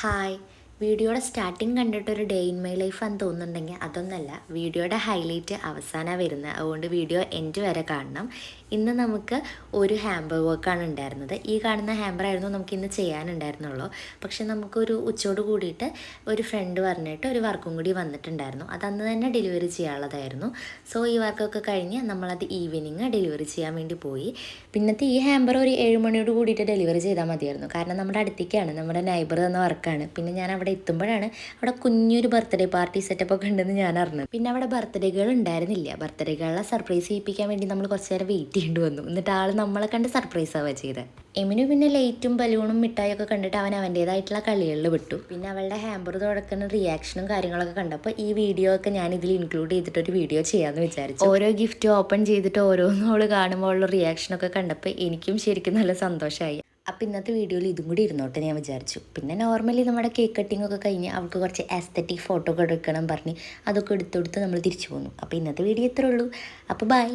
Hi. വീഡിയോയുടെ starting കണ്ടിട്ടൊരു day in my life ആണെന്ന് തോന്നുന്നുണ്ടെങ്കിൽ അതൊന്നല്ല, വീഡിയോയുടെ ഹൈലൈറ്റ് അവസാനമാണ് വരുന്നത്. അതുകൊണ്ട് വീഡിയോ എൻഡ് വരെ കാണണം. ഇന്ന് നമുക്ക് ഒരു ഹാമ്പർ വർക്കാണ് ഉണ്ടായിരുന്നത്. ഈ കാണുന്ന ഹാമ്പറായിരുന്നു നമുക്ക് ഇന്ന് ചെയ്യാനുണ്ടായിരുന്നുള്ളൂ. പക്ഷെ നമുക്കൊരു ഉച്ചയോട് കൂടിയിട്ട് ഒരു ഫ്രണ്ട് പറഞ്ഞിട്ട് ഒരു വർക്കും കൂടി വന്നിട്ടുണ്ടായിരുന്നു. അത് അന്ന് തന്നെ ഡെലിവറി ചെയ്യാനുള്ളതായിരുന്നു. സോ ഈ വർക്കൊക്കെ കഴിഞ്ഞ് നമ്മളത് ഈവനിങ് ഡെലിവറി ചെയ്യാൻ വേണ്ടി പോയി. പിന്നത്തെ ഈ ഹാമ്പർ ഒരു 7 മണിയോട് കൂടിയിട്ട് ഡെലിവറി ചെയ്താൽ മതിയായിരുന്നു. കാരണം നമ്മുടെ അടുത്തേക്കാണ്, നമ്മുടെ നൈബർ തന്ന വർക്കാണ്. പിന്നെ ഞാൻ അവിടെ എത്തുമ്പോഴാണ് അവിടെ കുഞ്ഞൊരു ബർത്ത്ഡേ പാർട്ടി സെറ്റപ്പ് ഒക്കെ ഉണ്ടെന്ന് ഞാൻ അറിഞ്ഞത്. പിന്നെ അവിടെ ബർത്ത്ഡേകൾ ഉണ്ടായിരുന്നില്ല. ബർത്ത്ഡേകളെ സർപ്രൈസ് ചെയ്യിപ്പിക്കാൻ വേണ്ടി നമ്മൾ കുറച്ച് നേരം വെയിറ്റ് ചെയ്യേണ്ടി വന്നു. എന്നിട്ട് ആൾ നമ്മളെ കണ്ട് സർപ്രൈസ് ആവുക ചെയ്തത്. എമിനു പിന്നെ ലൈറ്റും ബലൂണും മിഠായിയൊക്കെ കണ്ടിട്ട് അവൻ അവൻ്റേതായിട്ടുള്ള കളികളിൽ വിട്ടു. പിന്നെ അവളുടെ ഹാമ്പർ തുടക്കുന്ന റിയാക്ഷനും കാര്യങ്ങളൊക്കെ കണ്ടപ്പോൾ ഈ വീഡിയോ ഒക്കെ ഞാൻ ഇതിൽ ഇൻക്ലൂഡ് ചെയ്തിട്ട് ഒരു വീഡിയോ ചെയ്യാമെന്ന് വിചാരിച്ചു. ഓരോ ഗിഫ്റ്റ് ഓപ്പൺ ചെയ്തിട്ട് ഓരോന്നോള് കാണുമ്പോൾ ഉള്ള റിയാക്ഷനൊക്കെ കണ്ടപ്പോൾ എനിക്കും ശരിക്കും നല്ല സന്തോഷമായി. അപ്പോൾ ഇന്നത്തെ വീഡിയോയിൽ ഇതും കൂടി ഇരുന്നോട്ടെ ഞാൻ വിചാരിച്ചു. പിന്നെ നോർമലി നമ്മുടെ കേക്ക് കട്ടിംഗ് ഒക്കെ കഴിഞ്ഞ് അവൾക്ക് കുറച്ച് ആസ്തറ്റിക് ഫോട്ടോ ഒക്കെ എടുക്കണം പറഞ്ഞ് അതൊക്കെ എടുത്തെടുത്ത് നമ്മൾ തിരിച്ചു പോന്നു. അപ്പോൾ ഇന്നത്തെ വീഡിയോ ഇത്രേ ഉള്ളൂ. അപ്പോൾ ബൈ.